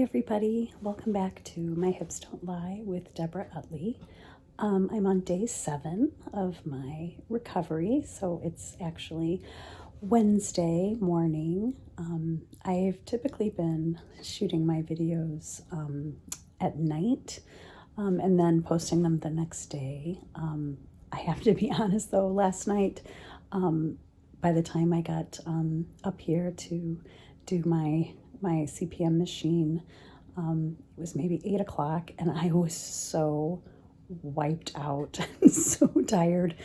everybody. Welcome back to My Hips Don't Lie with Debora Utley. I'm on day 7 of my recovery, so it's actually Wednesday morning. I've typically been shooting my videos at night and then posting them the next day. I have to be honest though, last night, by the time I got up here to do my CPM machine, it was maybe 8 o'clock, and I was so wiped out, so tired.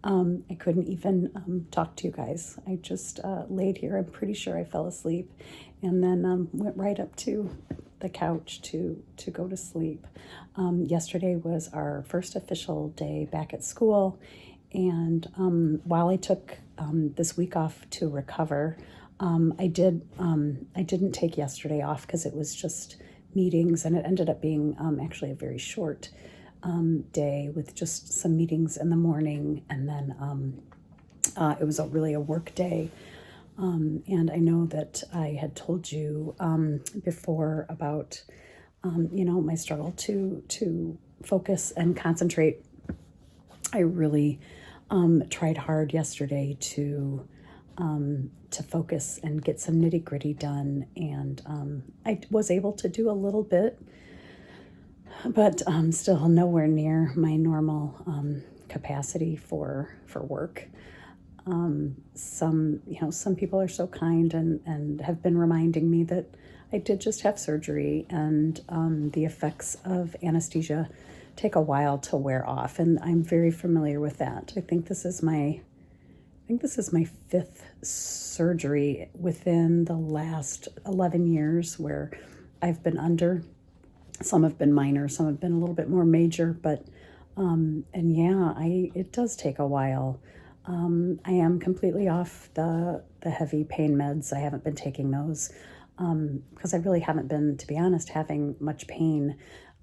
I couldn't even talk to you guys. I just laid here. I'm pretty sure I fell asleep, and then went right up to the couch to go to sleep. Yesterday was our first official day back at school, and while I took this week off to recover, I didn't take yesterday off because it was just meetings, and it ended up being actually a very short day with just some meetings in the morning, and then it was really a work day. And I know that I had told you before about my struggle to focus and concentrate. I really tried hard yesterday to focus and get some nitty-gritty done, and I was able to do a little bit, but still nowhere near my normal capacity for work. Some people are so kind and have been reminding me that I did just have surgery, and the effects of anesthesia take a while to wear off, and I'm very familiar with that. I think this is my 5th surgery within the last 11 years where I've been under. Some have been minor, some have been a little bit more major, but it does take a while. I am completely off the heavy pain meds. I haven't been taking those because I really haven't been, to be honest, having much pain.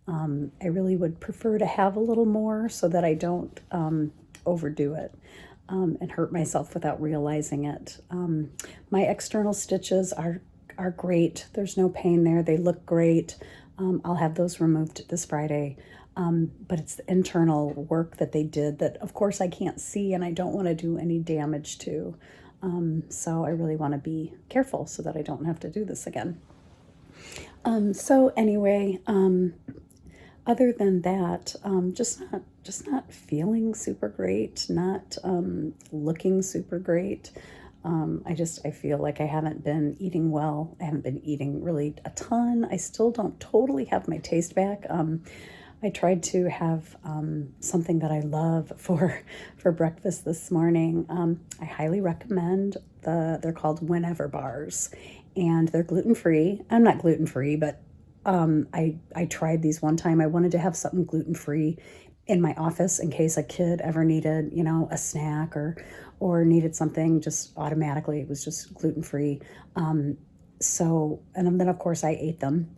I really would prefer to have a little more so that I don't overdo it and hurt myself without realizing it. My external stitches are great. There's no pain there. They look great. I'll have those removed this Friday. But it's the internal work that they did that, of course, I can't see and I don't want to do any damage to. So I really want to be careful so that I don't have to do this again. So anyway, other than that, just not feeling super great, not looking super great. I feel like I haven't been eating well. I haven't been eating really a ton. I still don't totally have my taste back. I tried to have something that I love for breakfast this morning. I highly recommend they're called Whenever bars, and they're gluten-free. I'm not gluten-free, but I tried these one time. I wanted to have something gluten-free in my office in case a kid ever needed, a snack or needed something just automatically. It was just gluten-free. And then of course I ate them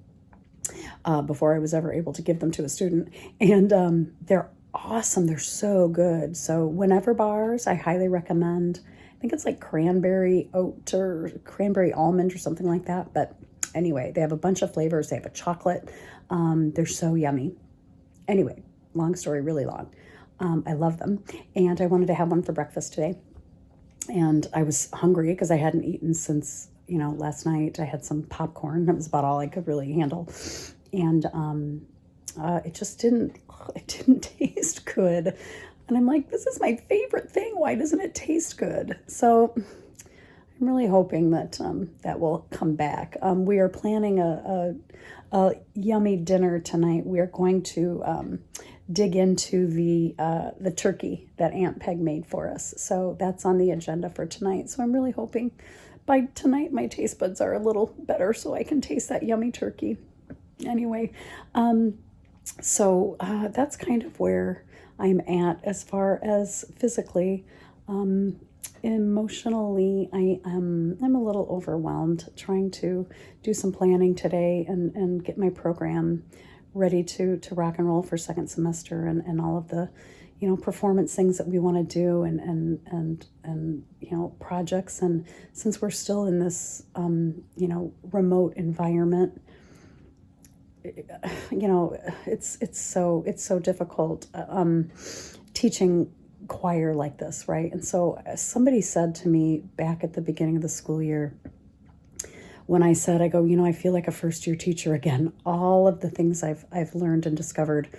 before I was ever able to give them to a student. And they're awesome. They're so good. So Whenever bars, I highly recommend. I think it's like cranberry oat or cranberry almond or something like that. But anyway, they have a bunch of flavors. They have a chocolate. They're so yummy. Anyway, long story, really long. I love them. And I wanted to have one for breakfast today. And I was hungry because I hadn't eaten since, last night. I had some popcorn. That was about all I could really handle. And it didn't taste good. And I'm like, this is my favorite thing. Why doesn't it taste good? So I'm really hoping that that will come back. We are planning a yummy dinner tonight. We are going to dig into the turkey that Aunt Peg made for us. So that's on the agenda for tonight. So I'm really hoping by tonight my taste buds are a little better so I can taste that yummy turkey. Anyway, so that's kind of where I'm at as far as physically. Emotionally, I'm a little overwhelmed trying to do some planning today and get my program ready to rock and roll for second semester and all of the performance things that we want to do and projects. And since we're still in this remote environment, you know, it's so difficult teaching choir like this, right? And so somebody said to me back at the beginning of the school year, when I said, I go, I feel like a first year teacher again. All of the things I've learned and discovered.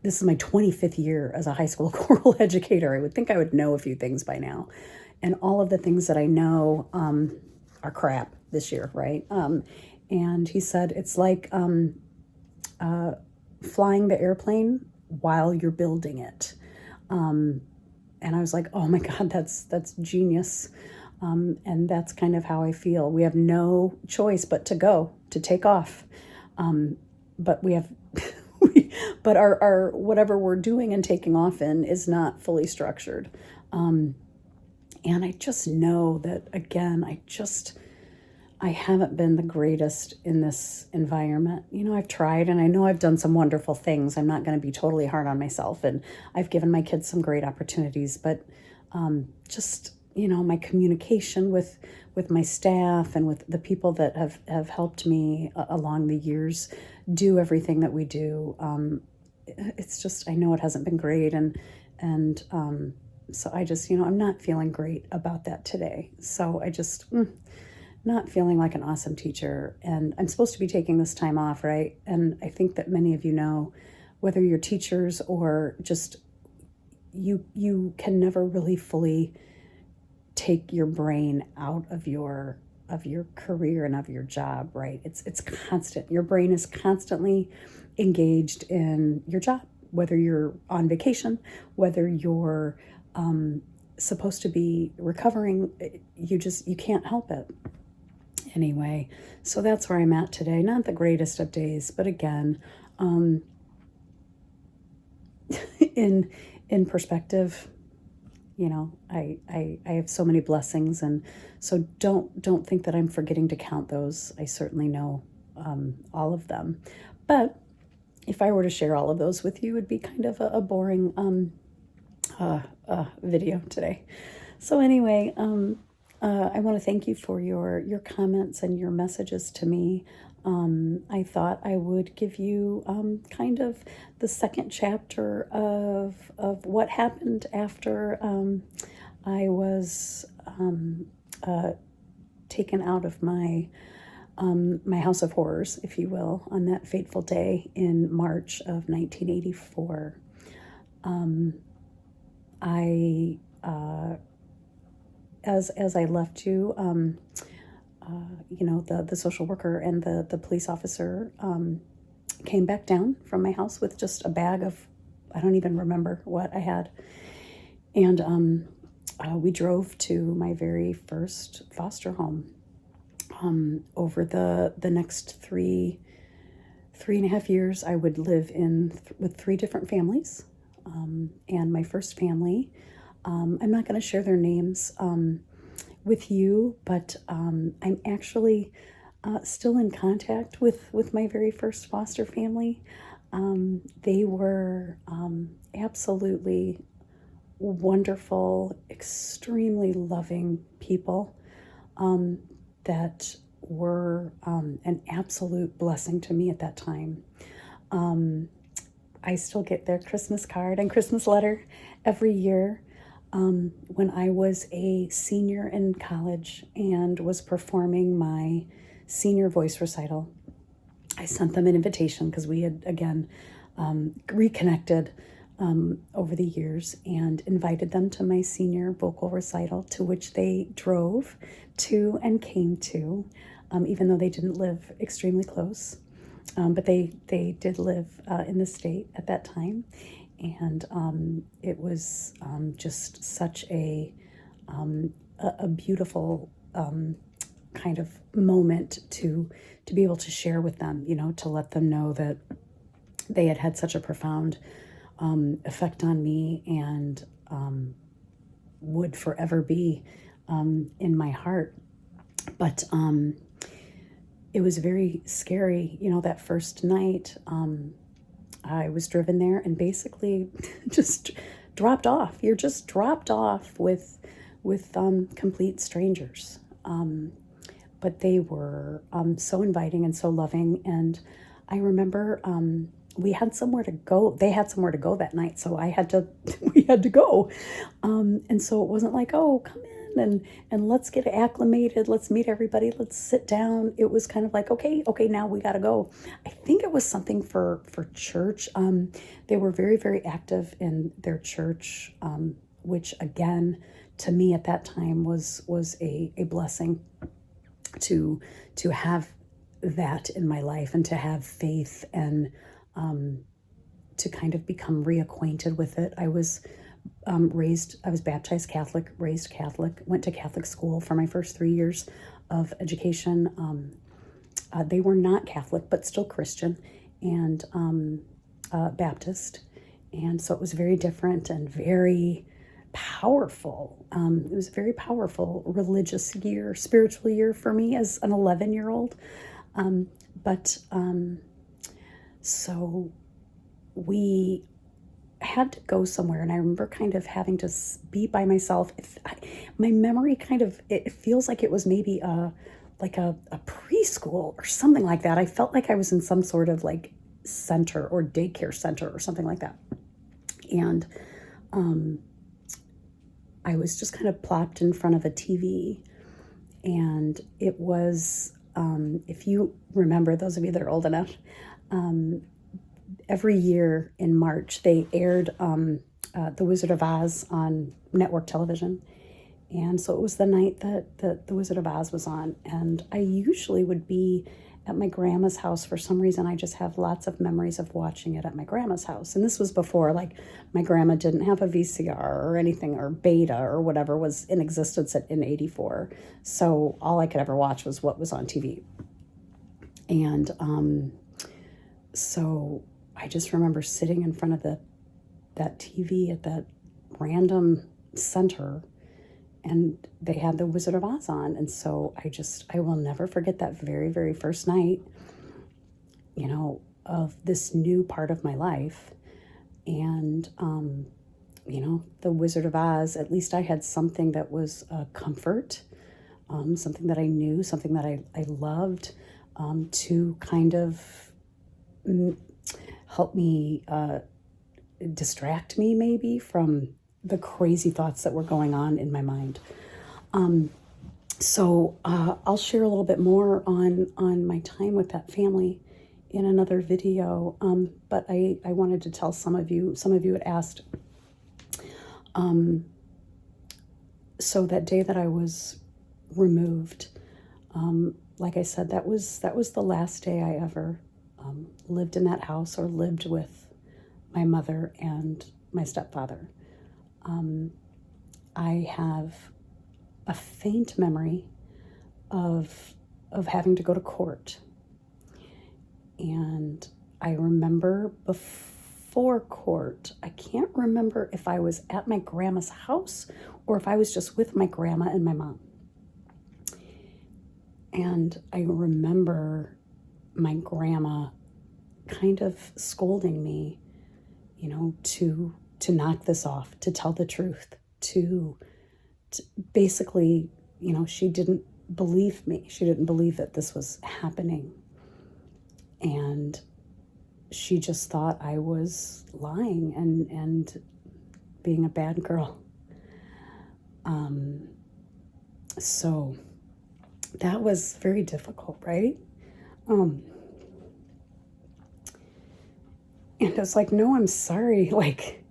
This is my 25th year as a high school choral educator. I would think I would know a few things by now. And all of the things that I know are crap this year, right? And he said, it's like flying the airplane while you're building it. And I was like, oh my God, that's genius. And that's kind of how I feel. We have no choice but to take off. But we have, but our whatever we're doing and taking off in is not fully structured. And I just know that, again, I haven't been the greatest in this environment. I've tried, and I know I've done some wonderful things. I'm not going to be totally hard on myself, and I've given my kids some great opportunities, but just, my communication with my staff and with the people that have helped me along the years do everything that we do. It's just, I know it hasn't been great, and so I just, I'm not feeling great about that today. So I just, not feeling like an awesome teacher. And I'm supposed to be taking this time off, right? And I think that many of you know, whether you're teachers or just, you can never really fully take your brain out of your career and of your job, right? It's constant. Your brain is constantly engaged in your job, whether you're on vacation, whether you're supposed to be recovering, you can't help it. Anyway, so that's where I'm at today. Not the greatest of days, but again, in perspective, I have so many blessings, and so don't think that I'm forgetting to count those. I certainly know all of them, but if I were to share all of those with you, it would be kind of a boring video today. So anyway, I want to thank you for your comments and your messages to me. I thought I would give you kind of the second chapter of what happened after I was taken out of my house of horrors, if you will, on that fateful day in March of 1984. As I left you, the social worker and the police officer came back down from my house with just a bag of, I don't even remember what I had. And we drove to my very first foster home. Over the next three and a half years, I would live with three different families. And my first family, I'm not going to share their names with you, but I'm actually still in contact with my very first foster family. They were absolutely wonderful, extremely loving people that were an absolute blessing to me at that time. I still get their Christmas card and Christmas letter every year. When I was a senior in college and was performing my senior voice recital, I sent them an invitation because we had, again, reconnected over the years, and invited them to my senior vocal recital, to which they drove to and came to, even though they didn't live extremely close. But they did live in the state at that time. And it was just such a beautiful kind of moment to be able to share with them, to let them know that they had such a profound effect on me, and would forever be in my heart. But it was very scary, that first night. I was driven there and basically just dropped off. You're just dropped off with complete strangers. But they were so inviting and so loving, and I remember we had somewhere to go. They had somewhere to go that night, so we had to go. And so it wasn't like, oh, come in and let's get acclimated. Let's meet everybody. Let's sit down. It was kind of like, okay, now we got to go. I think it was something for church. They were very, very active in their church, which again, to me at that time was a blessing to have that in my life and to have faith and to kind of become reacquainted with it. I was I was baptized Catholic, raised Catholic, went to Catholic school for my first 3 years of education. They were not Catholic, but still Christian and Baptist. And so it was very different and very powerful. It was a very powerful religious year, spiritual year for me as an 11-year-old. But so we had to go somewhere, and I remember kind of having to be by myself. My memory kind of, it feels like it was maybe a preschool or something like that. I felt like I was in some sort of like center or daycare center or something like that. And I was just kind of plopped in front of a TV, and it was, if you remember, those of you that are old enough, every year in March they aired The Wizard of Oz on network television. And so it was the night that The Wizard of Oz was on, and I usually would be at my grandma's house. For some reason, I just have lots of memories of watching it at my grandma's house. And this was before, like, my grandma didn't have a VCR or anything, or Beta or whatever was in existence in 84. So all I could ever watch was what was on TV. And so I just remember sitting in front of that TV at that random center, and they had The Wizard of Oz on. And so I will never forget that very, very first night, of this new part of my life. And, The Wizard of Oz, at least I had something that was a comfort, something that I knew, something that I loved, to kind of help me, distract me maybe from the crazy thoughts that were going on in my mind. So I'll share a little bit more on my time with that family in another video. But I wanted to tell some of you had asked. So that day that I was removed, like I said, that was the last day I ever lived in that house or lived with my mother and my stepfather. I have a faint memory of having to go to court. And I remember before court, I can't remember if I was at my grandma's house or if I was just with my grandma and my mom. And I remember my grandma kind of scolding me, to knock this off, to tell the truth, to basically, she didn't believe me. She didn't believe that this was happening. And she just thought I was lying and being a bad girl. So that was very difficult, right? And it's like, no, I'm sorry. Like,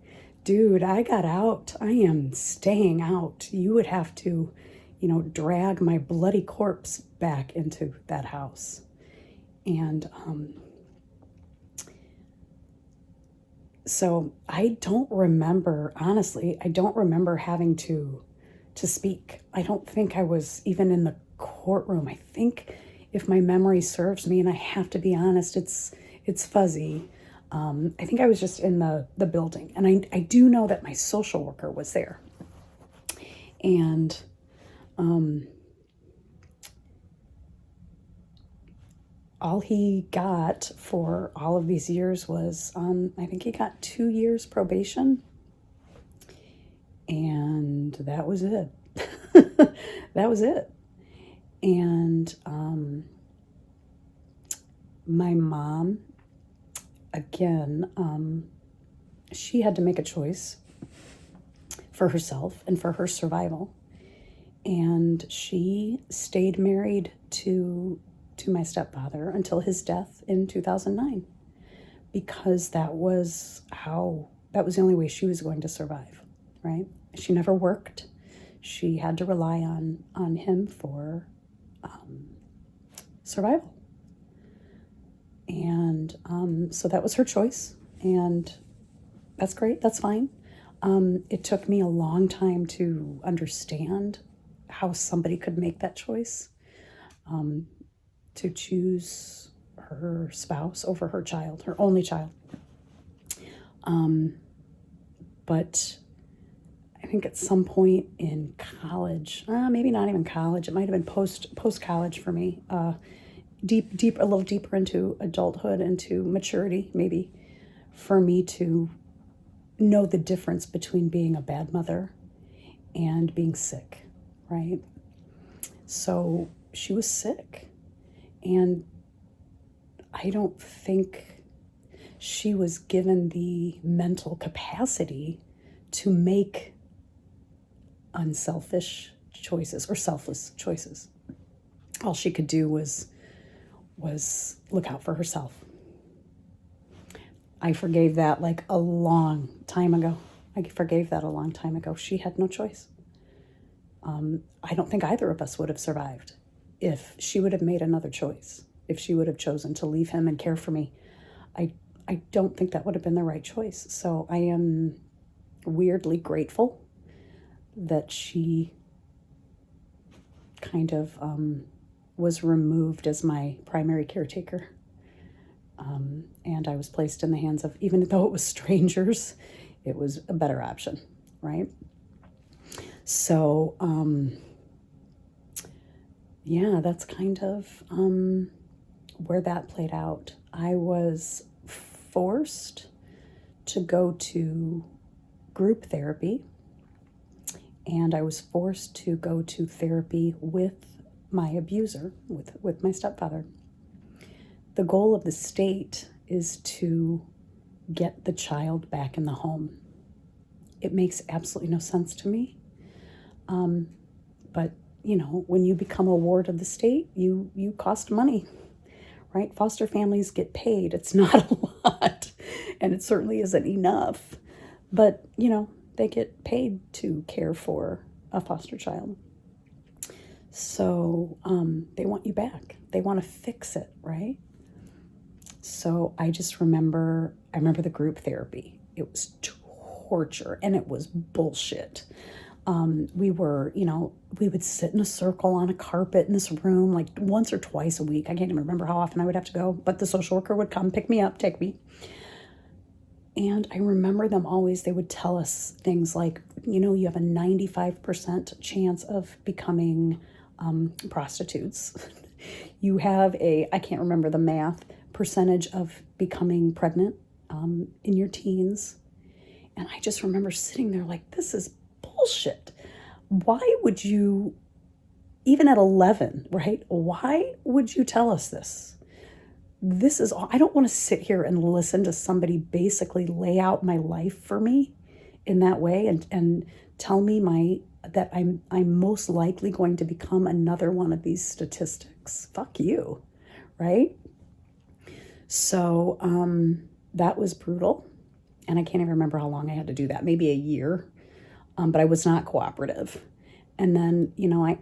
dude, I got out. I am staying out. You would have to, drag my bloody corpse back into that house. And so I don't remember, honestly, I don't remember having to speak. I don't think I was even in the courtroom. I think, if my memory serves me, and I have to be honest, it's fuzzy. I think I was just in the building, and I do know that my social worker was there. And all he got for all of these years was, I think he got 2 years probation, and that was it. That was it. And my mom again, she had to make a choice for herself and for her survival. And she stayed married to my stepfather until his death in 2009, because that was the only way she was going to survive, right? She never worked. She had to rely on him for survival. And so that was her choice, and that's great, that's fine. It took me a long time to understand how somebody could make that choice, to choose her spouse over her child, her only child. But I think at some point in college, maybe not even college, it might have been post-college for me, a little deeper into adulthood, into maturity, maybe, for me to know the difference between being a bad mother and being sick, right? So she was sick, and I don't think she was given the mental capacity to make unselfish choices or selfless choices. All she could do was look out for herself. I forgave that like a long time ago. She had no choice. I don't think either of us would have survived if she would have made another choice, if she would have chosen to leave him and care for me. I don't think that would have been the right choice. So I am weirdly grateful that she kind of was removed as my primary caretaker. And I was placed in the hands of, even though it was strangers, it was a better option, right? So, yeah, that's kind of where that played out. I was forced to go to group therapy, and I was forced to go to therapy with my abuser, with my stepfather. The goal of the state is to get the child back in the home. It makes absolutely no sense to me. But, when you become a ward of the state, you cost money, right? Foster families get paid. It's not a lot, and it certainly isn't enough. But, they get paid to care for a foster child. So they want you back. They want to fix it, right? So I remember the group therapy. It was torture, and it was bullshit. We would sit in a circle on a carpet in this room like once or twice a week. I can't even remember how often I would have to go, but the social worker would come pick me up, take me. And I remember they would tell us things like, you have a 95% chance of becoming prostitutes. You have I can't remember the math, percentage of becoming pregnant in your teens. And I just remember sitting there like, this is bullshit. Why would you, even at 11, right? Why would you tell us this? This is all. I don't want to sit here and listen to somebody basically lay out my life for me in that way and tell me that I'm most likely going to become another one of these statistics. Fuck you, right? So that was brutal, and I can't even remember how long I had to do that. Maybe a year, but I was not cooperative. And then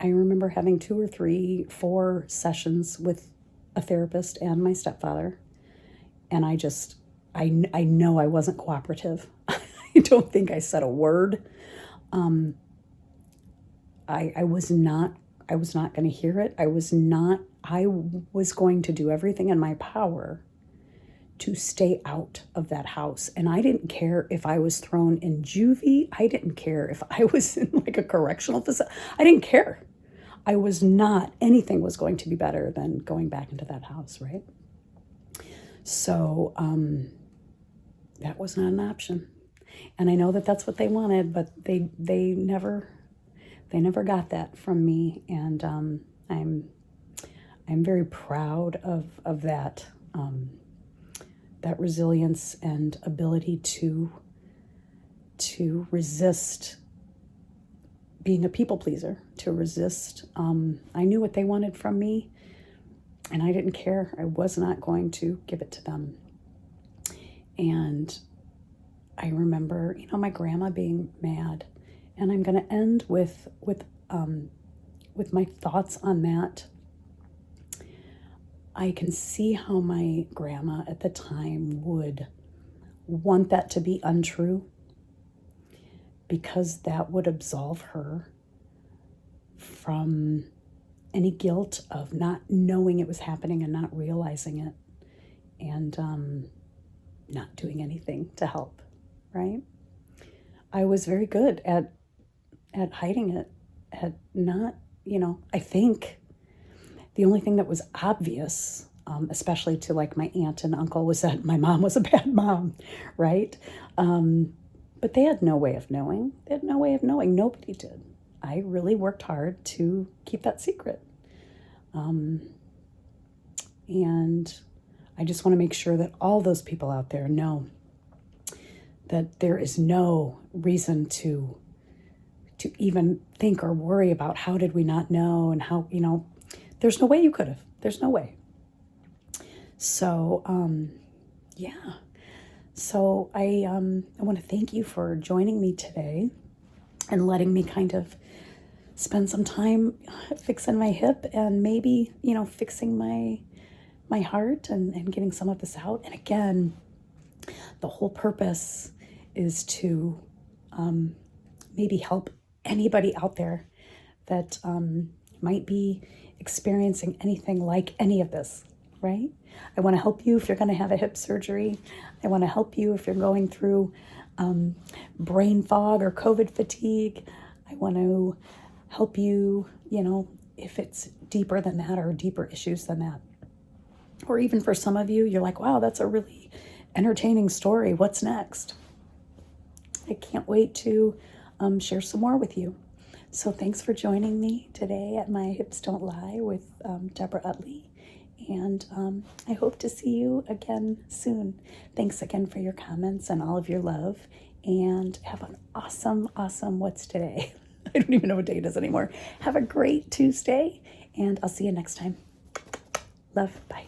I remember having 2 or 3, 4 sessions with a therapist and my stepfather, and I know I wasn't cooperative. I don't think I said a word. I was not going to hear it. I was going to do everything in my power to stay out of that house. And I didn't care if I was thrown in juvie. I didn't care if I was in like a correctional facility. I didn't care. Anything was going to be better than going back into that house, right? So that was not an option. And I know that that's what they wanted, but they never got that from me. And I'm very proud of that that resilience and ability to resist being a people pleaser, to resist. I knew what they wanted from me, and I didn't care. I was not going to give it to them. And I remember, my grandma being mad, and I'm going to end with my thoughts on that. I can see how my grandma at the time would want that to be untrue, because that would absolve her from any guilt of not knowing it was happening and not realizing it, and not doing anything to help, right? I was very good at hiding it, at not, I think the only thing that was obvious, especially to like my aunt and uncle, was that my mom was a bad mom, right? But they had no way of knowing. They had no way of knowing. Nobody did. I really worked hard to keep that secret. And I just want to make sure that all those people out there know that there is no reason to even think or worry about how did we not know, and how, there's no way you could have. There's no way. So, yeah. So I want to thank you for joining me today and letting me kind of spend some time fixing my hip, and maybe, fixing my heart, and getting some of this out. And again, the whole purpose is to maybe help anybody out there that might be experiencing anything like any of this, right? I want to help you if you're going to have a hip surgery. I want to help you if you're going through brain fog or COVID fatigue. I want to help you, if it's deeper than that, or deeper issues than that. Or even for some of you, you're like, wow, that's a really entertaining story. What's next? I can't wait to share some more with you. So thanks for joining me today at My Hips Don't Lie with Debora Utley. And I hope to see you again soon. Thanks again for your comments and all of your love. And have an awesome, what's today? I don't even know what day it is anymore. Have a great Tuesday, and I'll see you next time. Love. Bye.